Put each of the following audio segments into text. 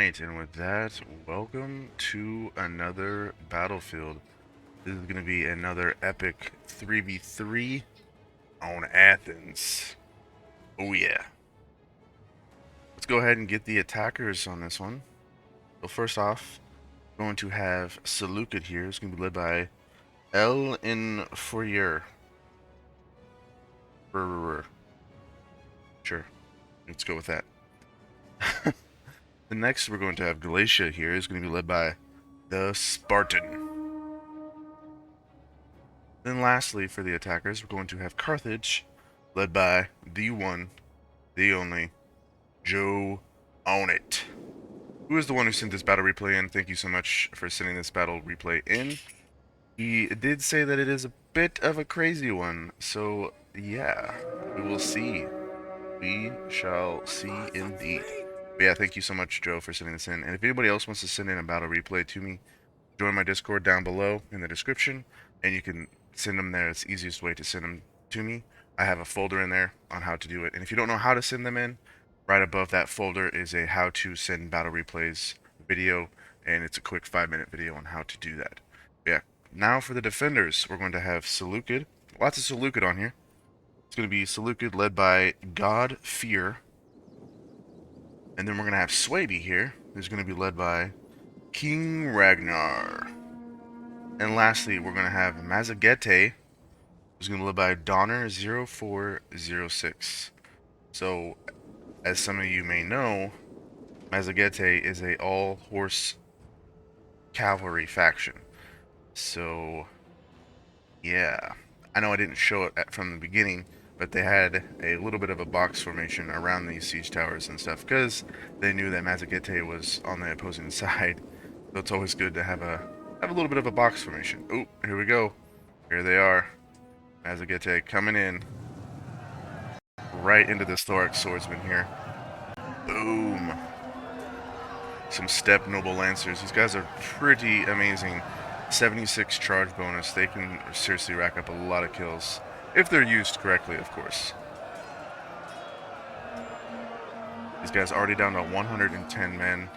Alright, and with that, welcome to another battlefield. This is going to be another epic 3v3 on Athens. Oh yeah. Let's go ahead and get the attackers on this one. So first off, we're going to have Seleucid here. It's going to be led by Ellington. Sure, let's go with that. The next we're going to have Galatia here. Is going to be led by the Spartan. Then lastly, for the attackers, we're going to have Carthage, led by the one, the only, Joe Onit. Who is the one who sent this battle replay in? Thank you so much for sending this battle replay in. He did say that it is a bit of a crazy one, so yeah, we will see. We shall see indeed. But yeah, thank you so much, Joe, for sending this in. And if anybody else wants to send in a battle replay to me, join my Discord down below in the description, and you can send them there. It's the easiest way to send them to me. I have a folder in there on how to do it. And if you don't know how to send them in, right above that folder is a how to send battle replays video, and it's a quick 5-minute video on how to do that. But yeah, now for the defenders, we're going to have Seleucid. Lots of Seleucid on here. It's going to be Seleucid led by God Fear. And then we're going to have Swaby here, who's going to be led by King Ragnar. And lastly, we're going to have Mazagete, who's going to live by Donner0406. So, as some of you may know, Mazagete is a all-horse cavalry faction. So, yeah. I know I didn't show it from the beginning, but they had a little bit of a box formation around these siege towers and stuff, because they knew that Mazagete was on the opposing side. So it's always good to have a little bit of a box formation. Oh, here we go. Here they are. Mazagete coming in. Right into this Thorax Swordsman here. Boom. Some Step Noble Lancers. These guys are pretty amazing. 76 charge bonus. They can seriously rack up a lot of kills. If they're used correctly, of course. These guys are already down to 110 men.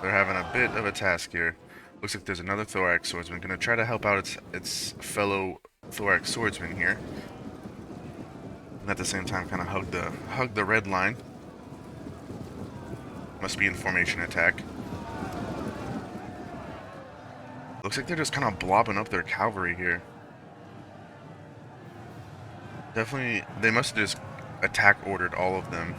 They're having a bit of a task here. Looks like there's another Thorax Swordsman. Gonna try to help out its fellow Thorax Swordsman here. And at the same time kind of hug the red line. Must be in formation attack. Looks like they're just kind of blobbing up their cavalry here. Definitely, they must have just attack ordered all of them.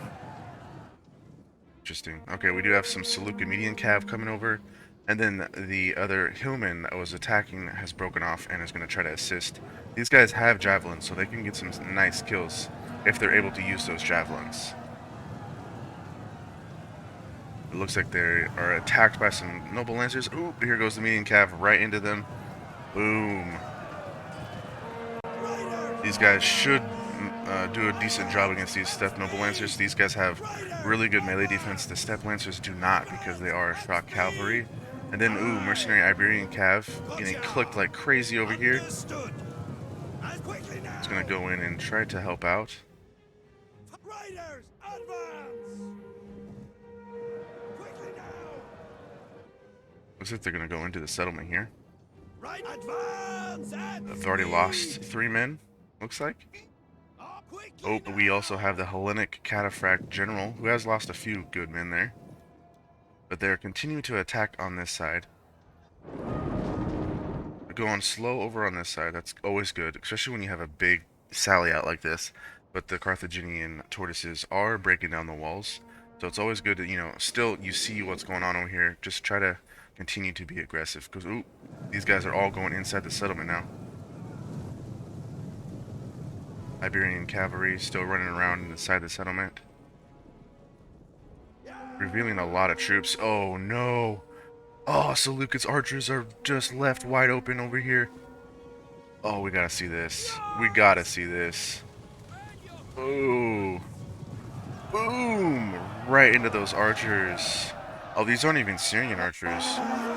Interesting. Okay, we do have some Seleucid median cav coming over, and then the other hillman that was attacking has broken off and is going to try to assist. These guys have javelins, so they can get some nice kills if they're able to use those javelins. It looks like they are attacked by some noble lancers. Ooh, here goes the median cav right into them. Boom. These guys should do a decent job against these Step Noble Lancers. These guys have really good melee defense. The Step Lancers do not, because they are shock cavalry. And then, ooh, Mercenary Iberian Cav getting clicked like crazy over here. It's going to go in and try to help out. Looks like they're going to go into the settlement here. They've already lost 3 men, looks like. Oh, but we also have the Hellenic Cataphract General, who has lost a few good men there. But they're continuing to attack on this side. They're going slow over on this side. That's always good, especially when you have a big sally out like this. But the Carthaginian tortoises are breaking down the walls. So it's always good to, you know, still you see what's going on over here. Just try to continue to be aggressive. Because, ooh, these guys are all going inside the settlement now. Iberian cavalry still running around inside the settlement. Revealing a lot of troops. Oh no! Oh, Seleucid's archers are just left wide open over here. Oh, we gotta see this. We gotta see this. Oh. Boom! Right into those archers. Oh, these aren't even Syrian archers.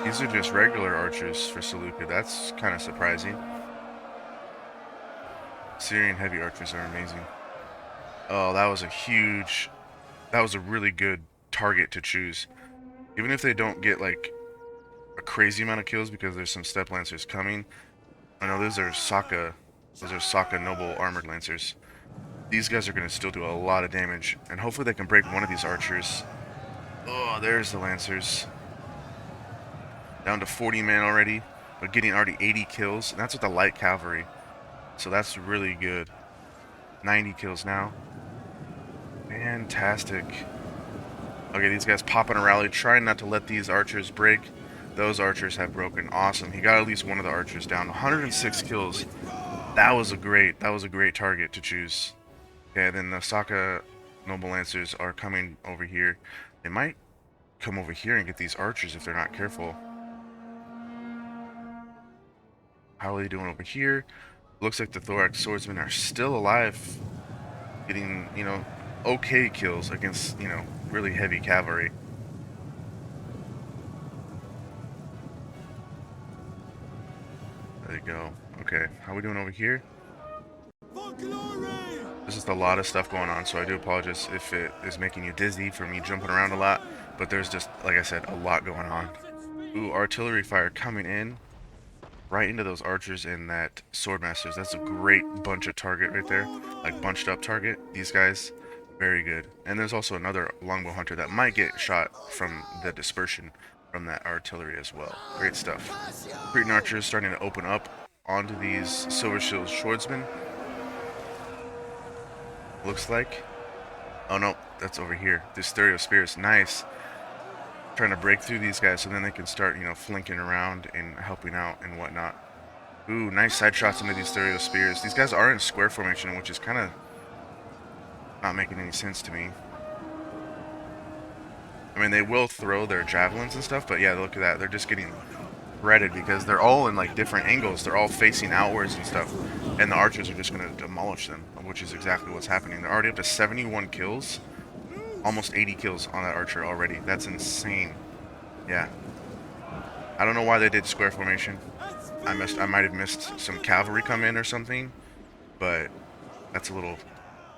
These are just regular archers for Seleucid. That's kind of surprising. Syrian heavy archers are amazing. Oh, that was a really good target to choose. Even if they don't get like a crazy amount of kills because there's some step lancers coming. I know those are Sokka noble armored lancers. These guys are going to still do a lot of damage, and hopefully they can break one of these archers. Oh, there's the lancers. Down to 40 men already, but getting already 80 kills, and that's with the light cavalry. So that's really good. 90 kills now. Fantastic. Okay, these guys popping a rally, trying not to let these archers break. Those archers have broken. Awesome. He got at least one of the archers down. 106 kills. That was a great target to choose. Okay, then the Sokka noble lancers are coming over here. They might come over here and get these archers if they're not careful. How are they doing over here? Looks like the thorax swordsmen are still alive, getting, you know, okay kills against, you know, really heavy cavalry. There you go. Okay, how are we doing over here? There's just a lot of stuff going on, so I do apologize if it is making you dizzy for me jumping around a lot, but there's just, like I said, a lot going on. Ooh, artillery fire coming in right into those archers and that swordmasters. That's a great bunch of target right there, like bunched up target. These guys, very good. And there's also another longbow hunter that might get shot from the dispersion from that artillery as well. Great stuff. Cretan archers starting to open up onto these silver shield swordsmen. Looks like. Oh no, that's over here. This stereo spears, nice. Trying to break through these guys so then they can start, you know, flanking around and helping out and whatnot. Ooh, nice side shots into these stereo spears. These guys are in square formation, which is kind of not making any sense to me. I mean, they will throw their javelins and stuff, but yeah, look at that. They're just getting breaded because they're all in like different angles. They're all facing outwards and stuff, and the archers are just going to demolish them, which is exactly what's happening. They're already up to 71 kills, almost 80 kills on that archer already. That's insane. Yeah, I don't know why they did square formation. I might have missed some cavalry come in or something, but that's a little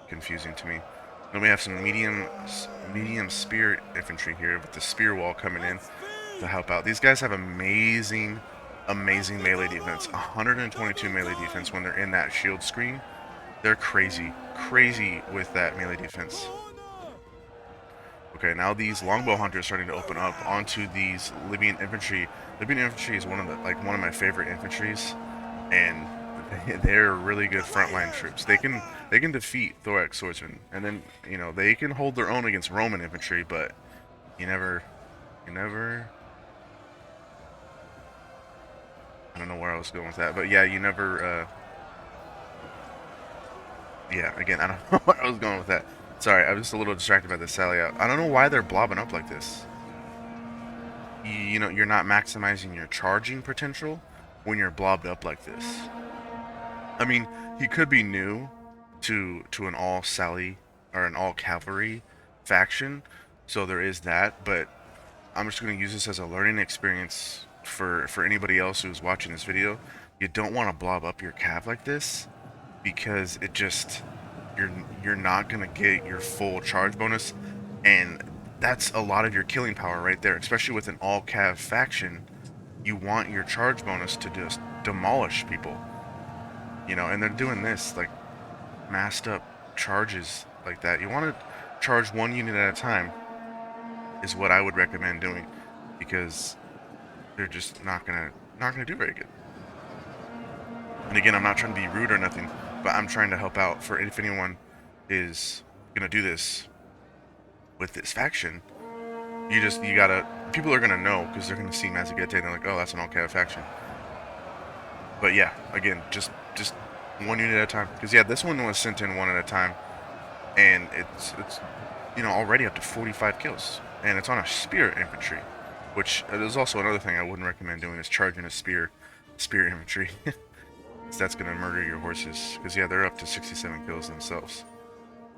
confusing to me. Then we have some medium spear infantry here with the spear wall coming in to help out. These guys have amazing melee defense. 122 melee defense when they're in that shield screen. They're crazy with that melee defense. Okay, now these longbow hunters are starting to open up onto these Libyan infantry. Libyan infantry is one of my favorite infantries, and they're really good frontline troops. They can defeat thorax swordsmen, and then, you know, they can hold their own against Roman infantry, but you never I don't know where I was going with that, but yeah, you never yeah, again, I don't know where I was going with that. Sorry, I was just a little distracted by the sally out. I don't know why they're blobbing up like this. You know, you're not maximizing your charging potential when you're blobbed up like this. I mean, he could be new to an all sally or an all cavalry faction, so there is that, but I'm just going to use this as a learning experience for anybody else who's watching this video. You don't want to blob up your cav like this, because it just, you're not going to get your full charge bonus, and that's a lot of your killing power right there, especially with an all cav faction. You want your charge bonus to just demolish people, you know, and they're doing this like massed up charges like that. You want to charge one unit at a time is what I would recommend doing, because they're just not gonna do very good. And again, I'm not trying to be rude or nothing, but I'm trying to help out for if anyone is gonna do this with this faction. You gotta, people are gonna know because they're gonna see Mazagete and they're like, oh, that's an all-cav faction. But yeah, again, just one unit at a time, because yeah, this one was sent in one at a time, and it's you know, already up to 45 kills, and it's on a spear infantry, which is also another thing I wouldn't recommend doing, is charging a spear infantry. That's gonna murder your horses, because yeah, they're up to 67 kills themselves.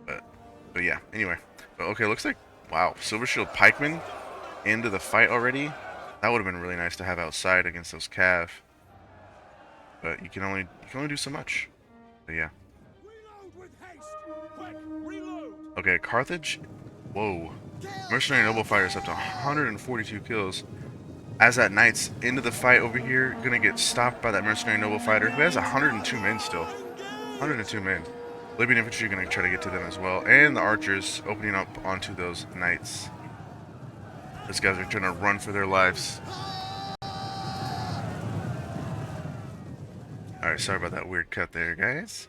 But yeah, anyway. But okay, looks like, wow, Silver Shield pikemen into the fight already. That would have been really nice to have outside against those cav, but you can only do so much. But yeah. Okay, Carthage. Whoa. Mercenary Noble Fighter's up to 142 kills. As that knight's into the fight over here, gonna get stopped by that Mercenary Noble Fighter, who has 102 men still. 102 men. Libyan Infantry gonna try to get to them as well. And the archers opening up onto those knights. These guys are trying to run for their lives. Alright, sorry about that weird cut there, guys.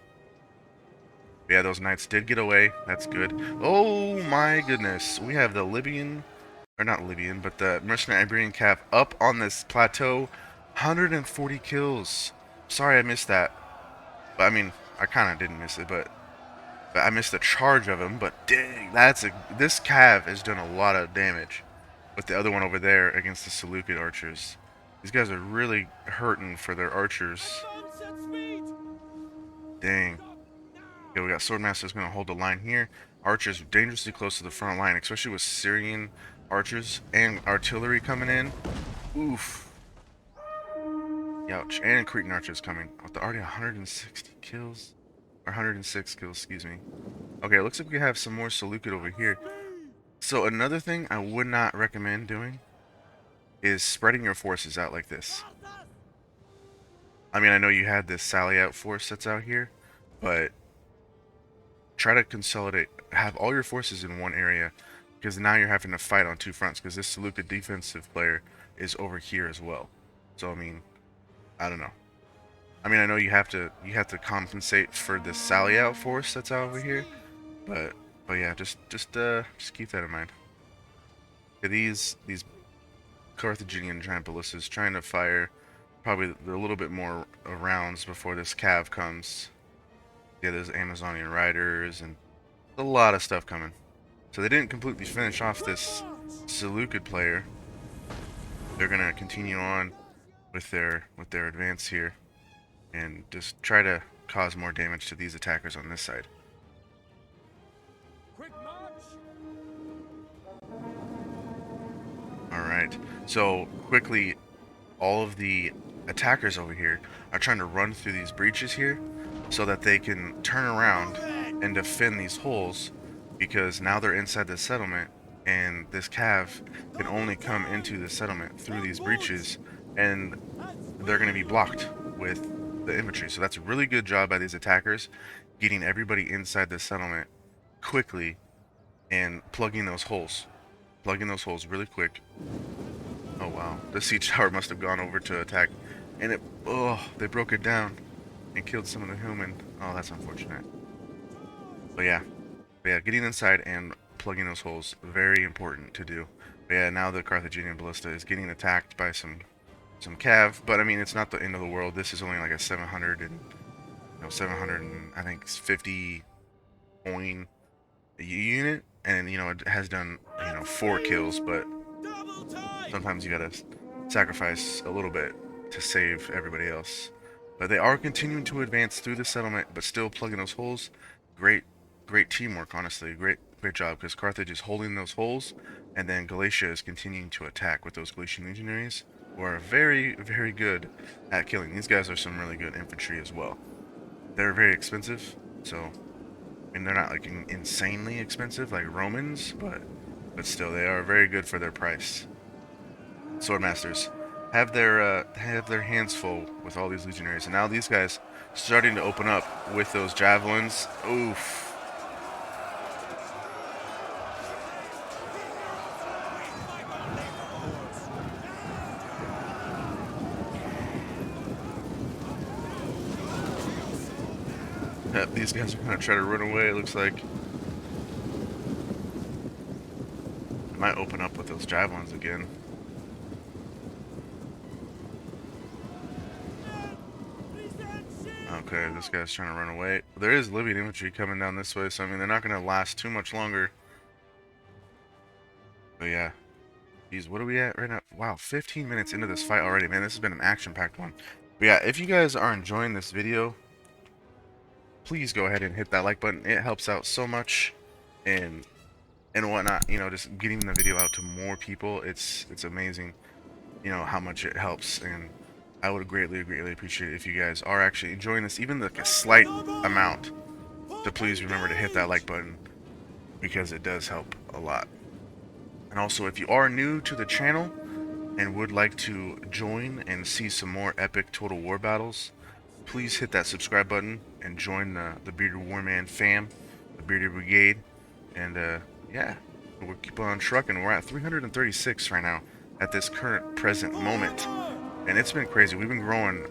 Yeah, those knights did get away. That's good. Oh my goodness. We have the Libyan, or not Libyan, but the Mercenary Iberian Cav up on this plateau. 140 kills. Sorry I missed that. But I mean, I kind of didn't miss it, but I missed the charge of him. But dang, this Cav has done a lot of damage with the other one over there against the Seleucid archers. These guys are really hurting for their archers. Dang. Okay, we got Swordmasters going to hold the line here. Archers dangerously close to the front line, especially with Syrian archers and artillery coming in. Oof. Ouch. And Cretan archers coming. With already 160 kills. Or 106 kills, excuse me. Okay, it looks like we have some more Seleucid over here. So another thing I would not recommend doing is spreading your forces out like this. I mean, I know you had this sally out force that's out here, but try to consolidate, have all your forces in one area, because now you're having to fight on two fronts, because this Seleucid defensive player is over here as well. So I mean, I don't know. I mean, I know you have to compensate for this sally out force that's out over here, but yeah, just keep that in mind. Okay, these Carthaginian giant ballistas trying to fire probably a little bit more rounds before this cav comes. Yeah, there's Amazonian riders and a lot of stuff coming. So they didn't completely finish off this Seleucid player. They're gonna continue on with their advance here and just try to cause more damage to these attackers on this side. Alright, so quickly, all of the attackers over here are trying to run through these breaches here so that they can turn around and defend these holes, because now they're inside the settlement and this cav can only come into the settlement through these breaches, and they're going to be blocked with the infantry. So that's a really good job by these attackers, getting everybody inside the settlement quickly and plugging those holes really quick. Oh wow, the siege tower must have gone over to attack, and they broke it down and killed some of the human. Oh, that's unfortunate. But yeah, getting inside and plugging those holes, very important to do. But yeah, now the Carthaginian ballista is getting attacked by some cav, but I mean, it's not the end of the world. This is only like a 700 and I think 50 coin unit, and it has done 4 kills, but sometimes you gotta sacrifice a little bit to save everybody else. But they are continuing to advance through the settlement, but still plugging those holes. Great teamwork, honestly. Great job, because Carthage is holding those holes, and then Galatia is continuing to attack with those Galatian legionaries, who are very, very good at killing. These guys are some really good infantry as well. They're very expensive, so I mean, they're not like insanely expensive like Romans, but still, they are very good for their price. Swordmasters have their hands full with all these legionaries, and now these guys starting to open up with those javelins. Oof. Yep, these guys are gonna try to run away, it looks like. I might open up with those javelins again. Okay, this guy's trying to run away. There is Libyan infantry coming down this way, so I mean, they're not going to last too much longer. But yeah. Geez, what are we at right now? Wow, 15 minutes into this fight already, man. This has been an action-packed one. But yeah, if you guys are enjoying this video, please go ahead and hit that like button. It helps out so much, and whatnot. Just getting the video out to more people. It's amazing, how much it helps, and I would greatly appreciate it if you guys are actually enjoying this, even like a slight amount. So please remember to hit that like button, because it does help a lot. And also, if you are new to the channel and would like to join and see some more epic Total War battles, please hit that subscribe button and join the Bearded Warman fam, the Bearded Brigade. And yeah, we'll keep on trucking. We're at 336 right now at this current present moment. And it's been crazy. We've been growing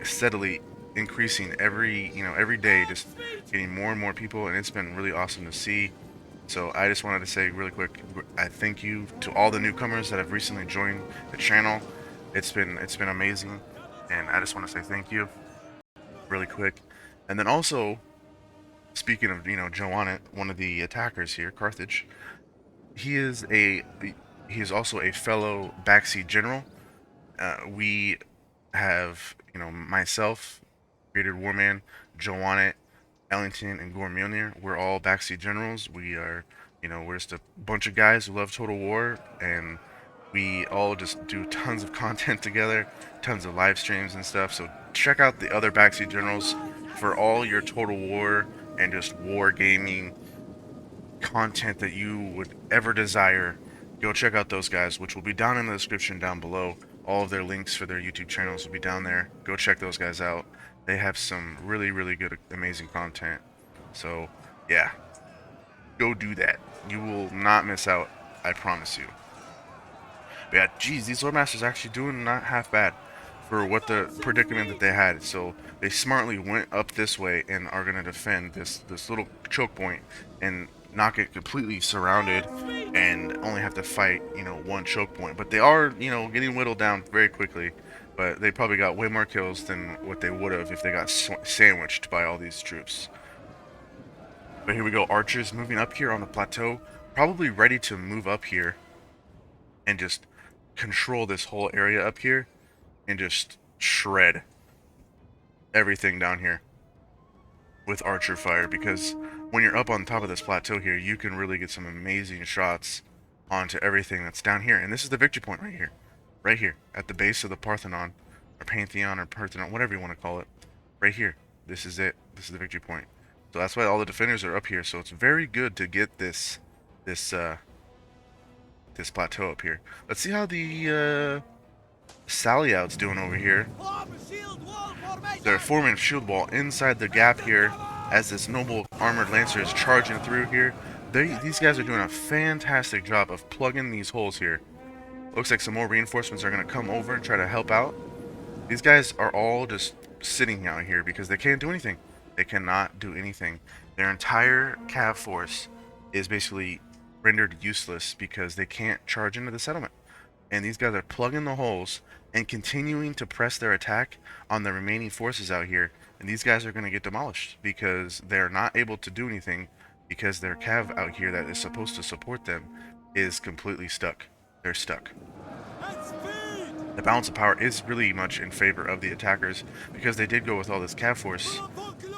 steadily, increasing every day, just getting more and more people, and it's been really awesome to see. So I just wanted to say really quick, I thank you to all the newcomers that have recently joined the channel. It's been amazing, and I just want to say thank you really quick. And then also, speaking of Joe Onit, one of the attackers here, Carthage, he is also a fellow Backseat General. We have myself, Bearded Warman, Joe Onit, Ellington, and Gorm Miolneer. We're all Backseat Generals. We are, we're just a bunch of guys who love Total War, and we all just do tons of content together, tons of live streams and stuff. So check out the other Backseat Generals for all your Total War and just war gaming content that you would ever desire. Go check out those guys, which will be down in the description down below. All of their links for their YouTube channels will be down there. Go check those guys out. They have some really, really good, amazing content. So, yeah. Go do that. You will not miss out. I promise you. But yeah, geez, these Lordmasters actually doing not half bad for what the predicament that they had. So they smartly went up this way and are going to defend this little choke point and not get completely surrounded and only have to fight, one choke point. But they are, getting whittled down very quickly. But they probably got way more kills than what they would have if they got sandwiched by all these troops. But here we go, archers moving up here on the plateau, probably ready to move up here and just control this whole area up here and just shred everything down here with archer fire, because when you're up on top of this plateau here, you can really get some amazing shots onto everything that's down here. And this is the victory point right here at the base of the Parthenon or Pantheon or Parthenon, whatever you want to call it. Right here, this is it. This is the victory point. So that's why all the defenders are up here. So it's very good to get this plateau up here. Let's see how the Sally Out's doing over here. They're forming a shield wall inside the gap here as this noble armored lancer is charging through here. These guys are doing a fantastic job of plugging these holes here. Looks like some more reinforcements are going to come over and try to help out. These guys are all just sitting out here because they can't do anything. They cannot do anything. Their entire cav force is basically rendered useless because they can't charge into the settlement. And these guys are plugging the holes and continuing to press their attack on the remaining forces out here. And these guys are going to get demolished because they're not able to do anything because their cav out here that is supposed to support them is completely stuck. They're stuck. The balance of power is really much in favor of the attackers because they did go with all this cav force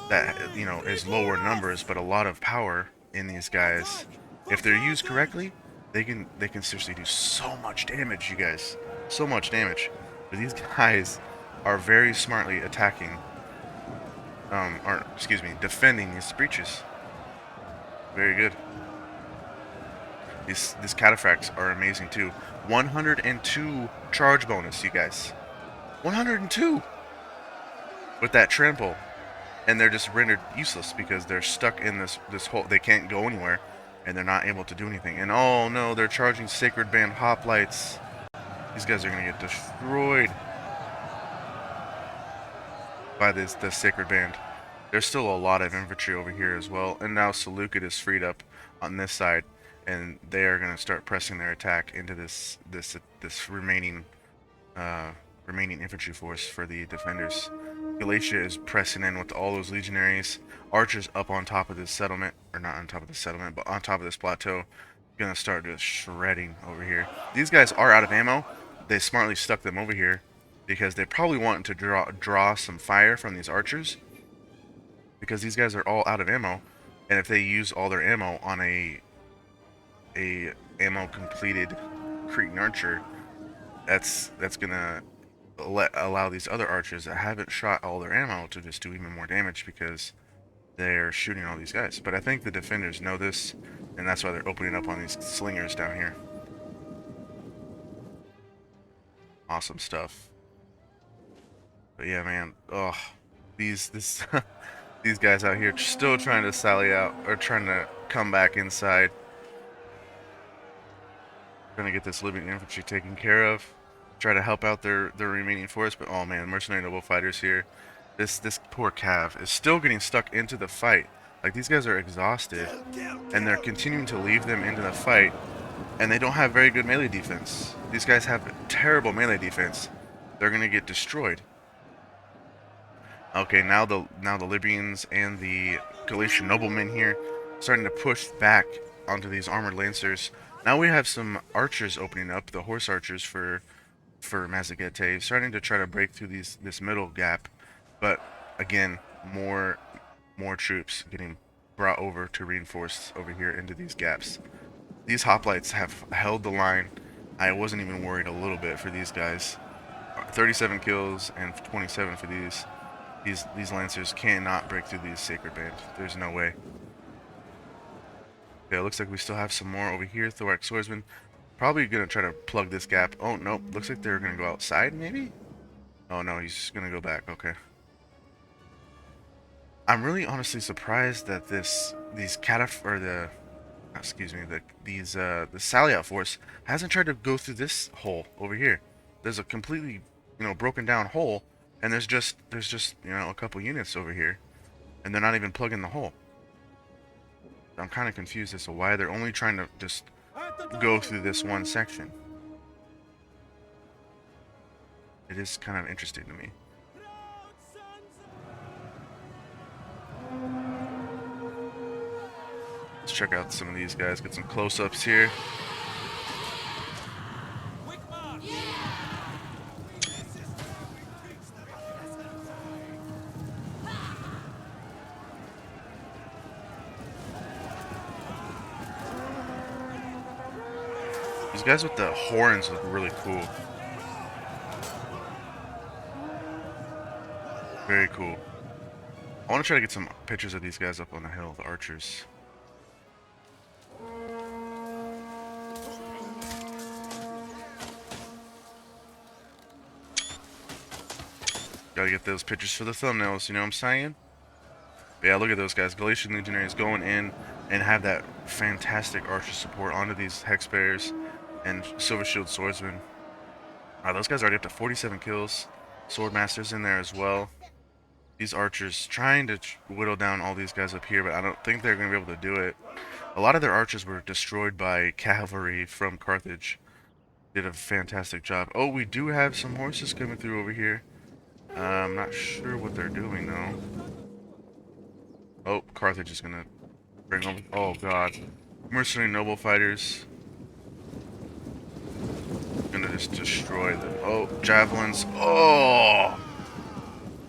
that, is lower numbers but a lot of power in these guys. If they're used correctly, they can seriously do so much damage, you guys. So much damage. But these guys are very smartly attacking, defending these breaches. Very good. These cataphracts are amazing too. 102 charge bonus, you guys. 102 with that trample, and they're just rendered useless because they're stuck in this hole. They can't go anywhere, and they're not able to do anything. And oh no, they're charging Sacred Band hoplites. These guys are gonna get destroyed by the Sacred Band. There's still a lot of infantry over here as well, and now Seleucid is freed up on this side, and they are gonna start pressing their attack into this remaining infantry force for the defenders. Galatia is pressing in with all those legionaries. Archers up on top of this settlement, or not on top of the settlement, but on top of this plateau, gonna start just shredding over here. These guys are out of ammo. They smartly stuck them over here because they probably want to draw some fire from these archers, because these guys are all out of ammo, and if they use all their ammo on a ammo completed Cretan archer, that's gonna allow these other archers that haven't shot all their ammo to just do even more damage because they're shooting all these guys. But I think the defenders know this, and that's why they're opening up on these slingers down here. Awesome stuff. But yeah, man. Oh, these these guys out here still trying to sally out or trying to come back inside. Trying to get this living infantry taken care of. Try to help out their remaining force, but oh man, mercenary noble fighters here. This poor cav is still getting stuck into the fight. Like, these guys are exhausted, and they're continuing to leave them into the fight, and they don't have very good melee defense. These guys have terrible melee defense. They're gonna get destroyed. Okay, now the Libyans and the Galatian noblemen here starting to push back onto these armored lancers. Now we have some archers opening up, the horse archers for Mazagete, starting to try to break through this middle gap. But again, more troops getting brought over to reinforce over here into these gaps. These hoplites have held the line. I wasn't even worried a little bit for these guys. 37 kills and 27 for these. These lancers cannot break through these sacred band. There's no way. Okay, it looks like we still have some more over here. Thorax swordsman. Probably gonna try to plug this gap. Oh nope, looks like they're gonna go outside maybe? Oh no, he's just gonna go back. Okay. I'm really honestly surprised that the sally out force hasn't tried to go through this hole over here. There's a completely, broken down hole, and there's just a couple units over here, and they're not even plugging the hole. I'm kind of confused as to why they're only trying to just go through this one section. It is kind of interesting to me. Let's check out some of these guys, get some close-ups here. These guys with the horns look really cool. Very cool. I want to try to get some pictures of these guys up on the hill, the archers. Gotta get those pictures for the thumbnails, you know what I'm saying? But yeah, look at those guys. Galatian legionaries going in and have that fantastic archer support onto these hex bearers and silver shield swordsmen. Those guys are already up to 47 kills. Swordmasters in there as well. These archers trying to whittle down all these guys up here, but I don't think they're going to be able to do it. A lot of their archers were destroyed by cavalry from Carthage. Did a fantastic job. Oh, we do have some horses coming through over here. I'm not sure what they're doing though. Oh, Carthage is gonna bring over. Oh god, mercenary noble fighters. Gonna just destroy them. Oh, javelins. Oh,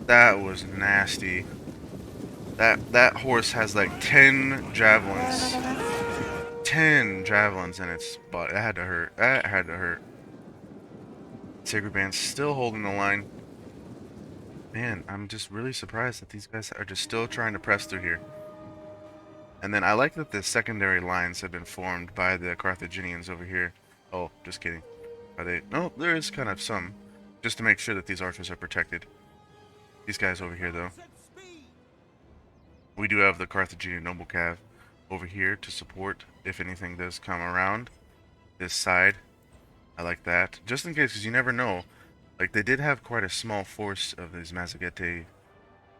that was nasty. That horse has like 10 javelins. 10 javelins in its butt. That had to hurt. That had to hurt. Sacred Band's still holding the line. Man, I'm just really surprised that these guys are just still trying to press through here. And then I like that the secondary lines have been formed by the Carthaginians over here. Oh, just kidding. Are they? No, there is kind of some. Just to make sure that these archers are protected. These guys over here, though. We do have the Carthaginian noble cav over here to support if anything does come around this side. I like that. Just in case, because you never know. Like, they did have quite a small force of these Mazagete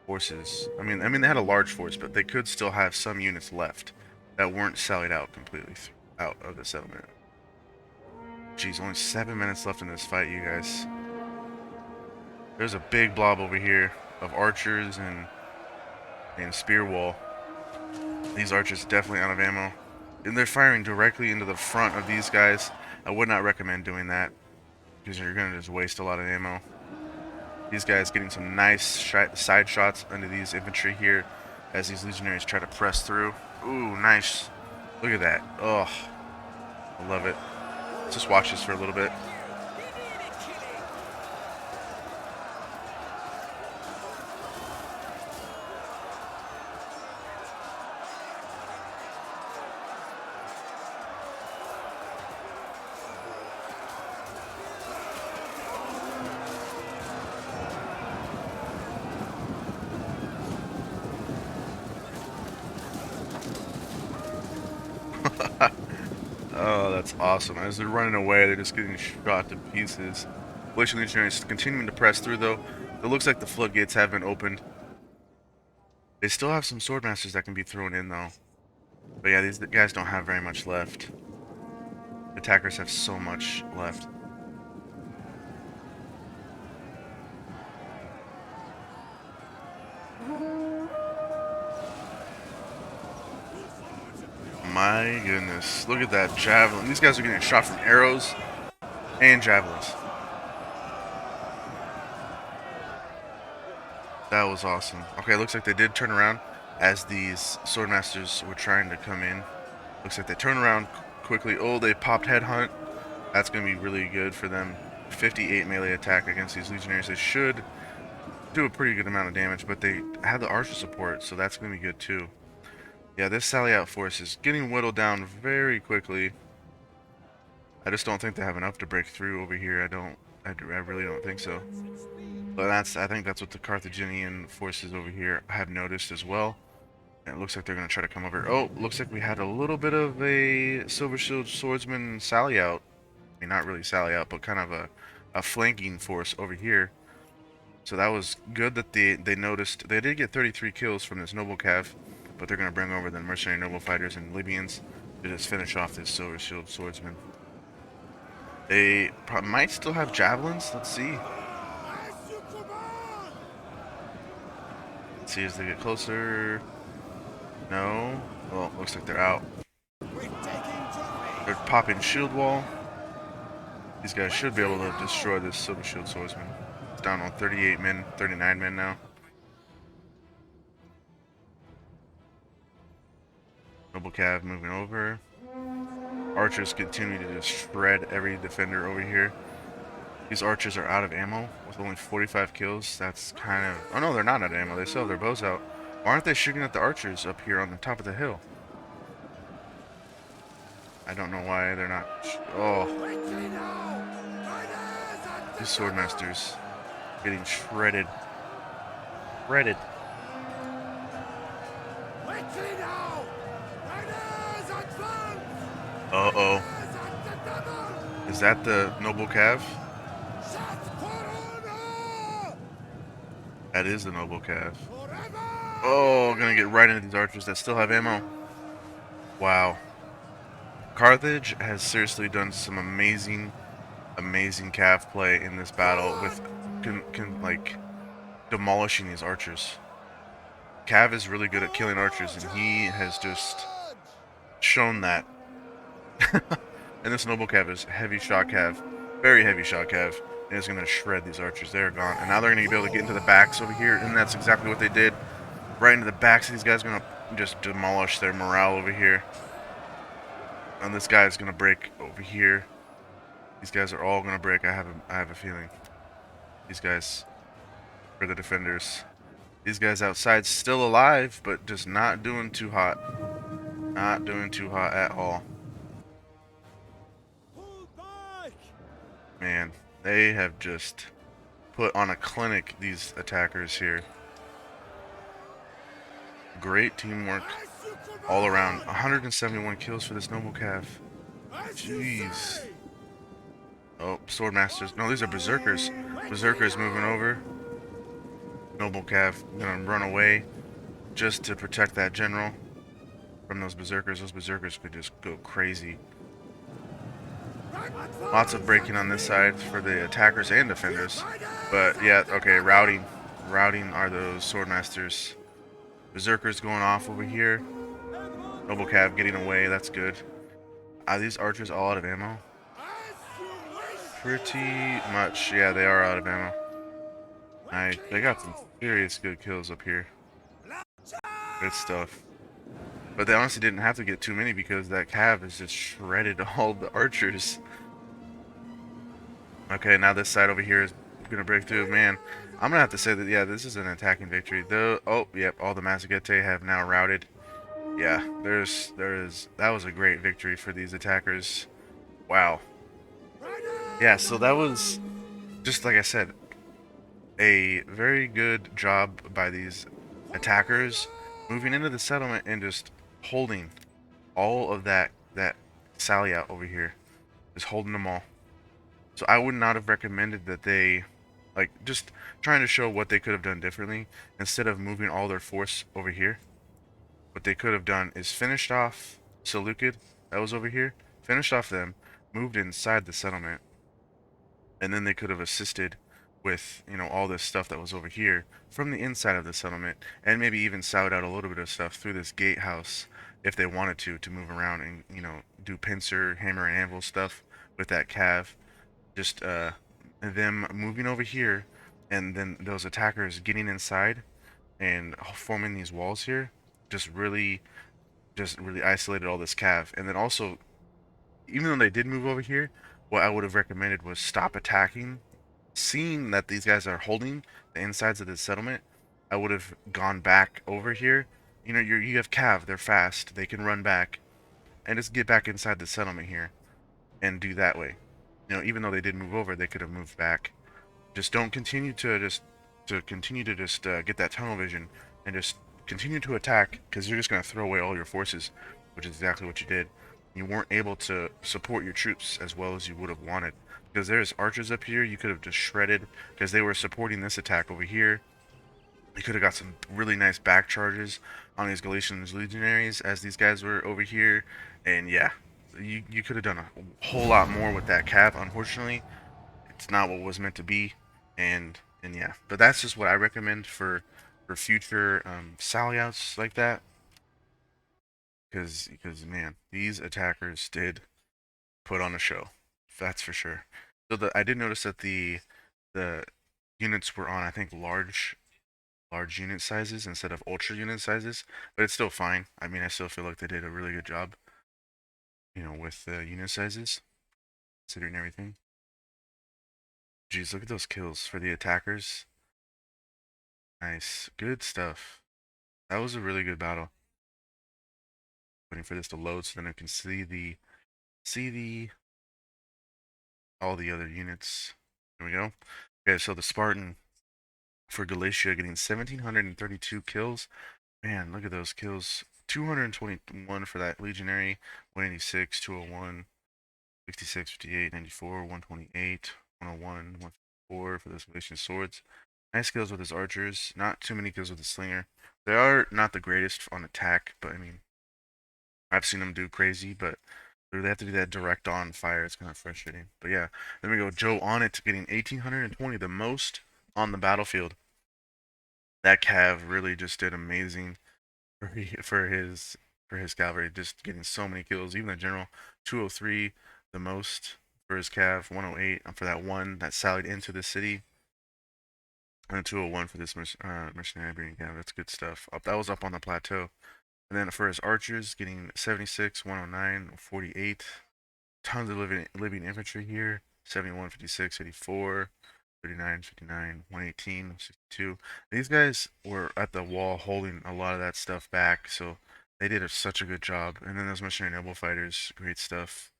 forces. I mean, they had a large force, but they could still have some units left that weren't sallied out completely out of the settlement. Jeez, only 7 minutes left in this fight, you guys. There's a big blob over here of archers and spear wall. These archers definitely out of ammo. And they're firing directly into the front of these guys. I would not recommend doing that, because you're going to just waste a lot of ammo. These guys getting some nice side shots under these infantry here as these legionaries try to press through. Ooh, nice. Look at that. Oh, I love it. Let's just watch this for a little bit. Oh, that's awesome. As they're running away, they're just getting shot to pieces. Glacial Legionaries continuing to press through, though. It looks like the floodgates have been opened. They still have some swordmasters that can be thrown in, though. But yeah, these guys don't have very much left. Attackers have so much left. My goodness. Look at that javelin. These guys are getting shot from arrows and javelins. That was awesome. Okay, looks like they did turn around as these swordmasters were trying to come in. Looks like they turned around quickly. Oh, they popped headhunt. That's going to be really good for them. 58 melee attack against these legionnaires. They should do a pretty good amount of damage, but they have the archer support, so that's going to be good too. Yeah, this sally out force is getting whittled down very quickly. I just don't think they have enough to break through over here. I really don't think so. But I think that's what the Carthaginian forces over here have noticed as well. And it looks like they're going to try to come over. Oh, looks like we had a little bit of a Silver Shield Swordsman sally out. I mean, not really sally out, but kind of a flanking force over here. So that was good that they noticed. They did get 33 kills from this Noble Cav, but they're going to bring over the Mercenary Noble Fighters and Libyans to just finish off this Silver Shield Swordsman. They might still have javelins. Let's see. Let's see as they get closer. No. Well, looks like they're out. They're popping shield wall. These guys should be able to destroy this Silver Shield Swordsman. It's down on 38 men, 39 men now. Noble Cav moving over. Archers continue to just shred every defender over here. These archers are out of ammo with only 45 kills. That's kind of... Oh no, they're not out of ammo. They still have their bows out. Why aren't they shooting at the archers up here on the top of the hill? I don't know why they're not... Oh. These swordmasters getting shredded. Shredded. Uh-oh. Is that the Noble Cav? That is the Noble Cav. Oh, gonna get right into these archers that still have ammo. Wow. Carthage has seriously done some amazing Cav play in this battle with like demolishing these archers. Cav is really good at killing archers, and he has just shown that. And this Noble Cav is heavy shot Cav, very heavy shot Cav, and is going to shred these archers. They're gone, and now they're going to be able to get into the backs over here, and that's exactly what they did. Right into the backs. These guys are going to just demolish their morale over here. And this guy is going to break over here. These guys are all going to break. I have a feeling. These guys are the defenders. These guys outside still alive, but just not doing too hot. Not doing too hot at all. Man, they have just put on a clinic, these attackers here. Great teamwork all around. 171 kills for this Noble Cav. Jeez. Oh, Swordmasters. No, these are Berserkers. Berserkers moving over. Noble Cav gonna run away just to protect that general from those Berserkers. Those Berserkers could just go crazy. Lots of breaking on this side for the attackers and defenders. But yeah, okay, routing. Routing are those Swordmasters. Berserkers going off over here. Noble Cav getting away, that's good. Are these archers all out of ammo? Pretty much, yeah, they are out of ammo. Nice. They got some serious good kills up here. Good stuff. But they honestly didn't have to get too many because that Cav has just shredded all the archers. Okay, now this side over here is gonna break through. Man, I'm gonna have to say that, yeah, this is an attacking victory. Oh, yep, all the Massagetae have now routed. Yeah, that was a great victory for these attackers. Wow. Yeah, so that was, just like I said, a very good job by these attackers moving into the settlement and just holding all of that Sally out over here, just holding them all. So I would not have recommended that they, like, just trying to show what they could have done differently instead of moving all their force over here. What they could have done is finished off Seleucid that was over here, finished off them, moved inside the settlement, and then they could have assisted with, you know, all this stuff that was over here from the inside of the settlement, and maybe even sowed out a little bit of stuff through this gatehouse if they wanted to move around and, you know, do pincer, hammer, and anvil stuff with that cav. Just them moving over here, and then those attackers getting inside and forming these walls here, just really, just really isolated all this cav. And then also, even though they did move over here, what I would have recommended was stop attacking. Seeing that these guys are holding the insides of the settlement, I would have gone back over here. You know, you have cav, they're fast, they can run back, and just get back inside the settlement here and do that way. You know, even though they did move over, they could have moved back. Just don't continue to just get that tunnel vision and just continue to attack, because you're just going to throw away all your forces, which is exactly what you did. You weren't able to support your troops as well as you would have wanted, because there's archers up here you could have just shredded because they were supporting this attack over here. You could have got some really nice back charges on these Galatian legionaries as these guys were over here, and yeah, you could have done a whole lot more with that cav. Unfortunately, it's not what was meant to be, and yeah. But that's just what I recommend for future sally outs like that, because man, these attackers did put on a show. That's for sure. So I did notice that the units were on, I think, large unit sizes instead of ultra unit sizes, but it's still fine. I mean, I still feel like they did a really good job, you know, with the unit sizes, considering everything. Jeez, look at those kills for the attackers. Nice, good stuff. That was a really good battle. Waiting for this to load so then I can see the all the other units. There we go. Okay, so the Spartan for Galatia getting 1,732 kills. Man, look at those kills. 221 for that Legionary, 186, 201, 66, 58, 94, 128, 101, 154 for those Galatian swords. Nice kills with his archers. Not too many kills with the slinger. They are not the greatest on attack, but I mean, I've seen them do crazy, but they have to do that direct on fire. It's kind of frustrating. But yeah, then we go Joe Onit getting 1,820, the most on the battlefield. That cav really just did amazing for his cavalry, just getting so many kills. Even the general, 203, the most for his cav, 108 for that one that sallied into the city, and 201 for this mercenary breeding cav. That's good stuff. That was up on the plateau. And then for his archers, getting 76, 109, 48. Tons of living infantry here. 71, 56, 84, 39, 59, 118, 62. These guys were at the wall holding a lot of that stuff back, so they did such a good job. And then those missionary noble fighters, great stuff.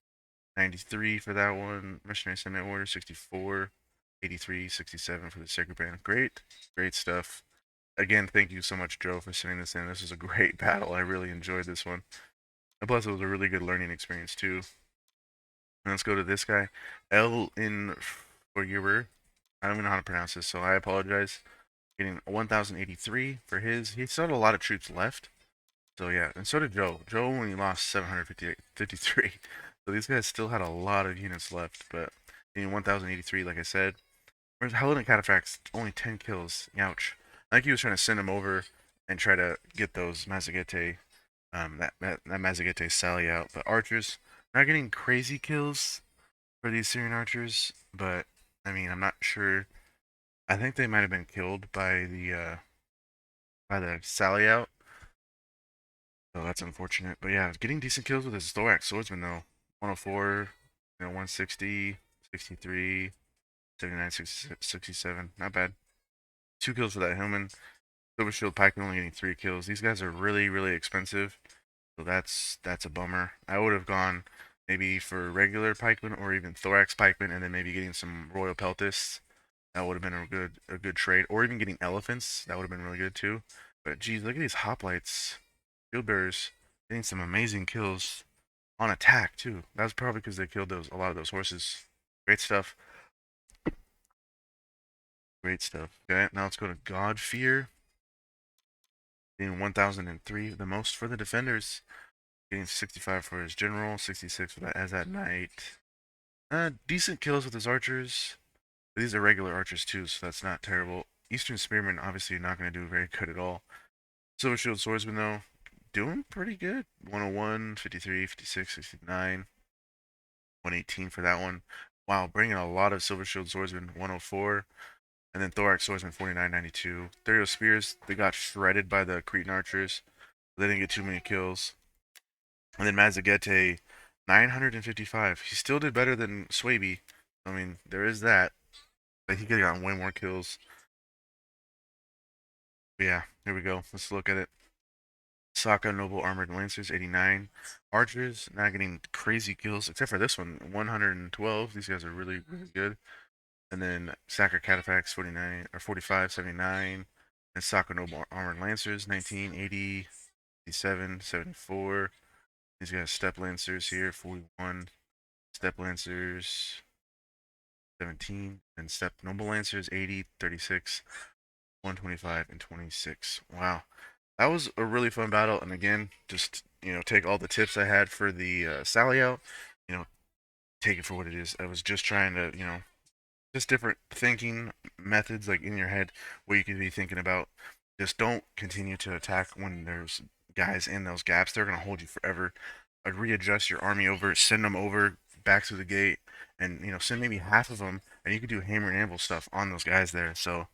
93 for that one. Missionary Senate Order, 64, 83, 67 for the Sacred Band. Great stuff. Again, thank you so much, Joe, for sending this in. This was a great battle. I really enjoyed this one. And plus, it was a really good learning experience, too. And let's go to this guy. Ellington. I don't even know how to pronounce this, so I apologize. Getting 1,083 for his. He still had a lot of troops left. So yeah, and so did Joe. Joe only lost 753. So these guys still had a lot of units left, but getting 1,083, like I said. Whereas Hellenic Cataphracts, only 10 kills. Ouch. I think he was trying to send him over and try to get those Mazagete, that Mazagete Sally out. But archers, not getting crazy kills for these Syrian archers, but I mean, I'm not sure. I think they might have been killed by the Sally out. So that's unfortunate. But yeah, getting decent kills with his thorax swordsman though. 104, 160, 63, 79, 67. Not bad. 2 kills for that Hillman. Silver Shield Pikeman only getting 3 kills. These guys are really expensive. So that's a bummer. I would have gone maybe for regular pikemen or even thorax pikemen, and then maybe getting some royal peltists. That would have been a good trade, or even getting elephants. That would have been really good too. But geez, look at these hoplites, field bearers, getting some amazing kills on attack too. That's probably because they killed a lot of those horses. Great stuff. Great stuff. Okay, now let's go to God Fear. Getting 1,003, the most for the defenders. Getting 65 for his general, 66 for that as that knight. Decent kills with his archers. These are regular archers too, so that's not terrible. Eastern Spearman obviously not going to do very good at all. Silver Shield Swordsman though, doing pretty good. 101, 53, 56, 69, 118 for that one. Wow, bringing a lot of Silver Shield Swordsman, 104. And then Thorax Swordsman, 49.92. Thurio Spears, they got shredded by the Cretan archers. They didn't get too many kills. And then Mazagete, 955. He still did better than Swaby. I mean, there is that. But he could have gotten way more kills. But yeah, here we go. Let's look at it. Sokka Noble Armored Lancers, 89. Archers, not getting crazy kills, except for this one, 112. These guys are really, really good. And then Sacker Catafax, 49, or 45, 79. And Sokka Noble Armored Lancers, 19, 80, 87, 74. These guys Step Lancers here, 41. Step Lancers, 17. And Step Noble Lancers, 80, 36, 125, and 26. Wow. That was a really fun battle, and again, just take all the tips I had for the Sally out, you know, take it for what it is. I was just trying to, just different thinking methods, like in your head, what you could be thinking about. Just don't continue to attack when there's guys in those gaps. They're gonna hold you forever. I'd readjust your army over, send them over back to the gate, and send maybe half of them, and you could do hammer and anvil stuff on those guys there. So,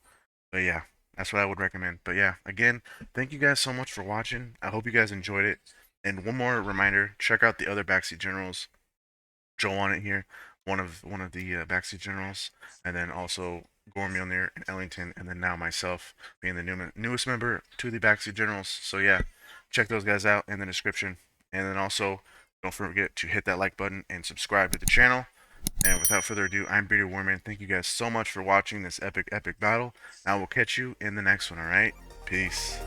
but yeah, that's what I would recommend. But yeah, again, thank you guys so much for watching. I hope you guys enjoyed it. And one more reminder: check out the other Backseat Generals. Joe Onit here, one of the Backseat Generals, and then also Gorm Miolneer and Ellington, and then now myself being the newest member to the Backseat Generals. So yeah, check those guys out in the description, and then also don't forget to hit that like button and subscribe to the channel. And without further ado, I'm Bearded Warman. Thank you guys so much for watching this epic battle. I will catch you in the next one, alright? Peace.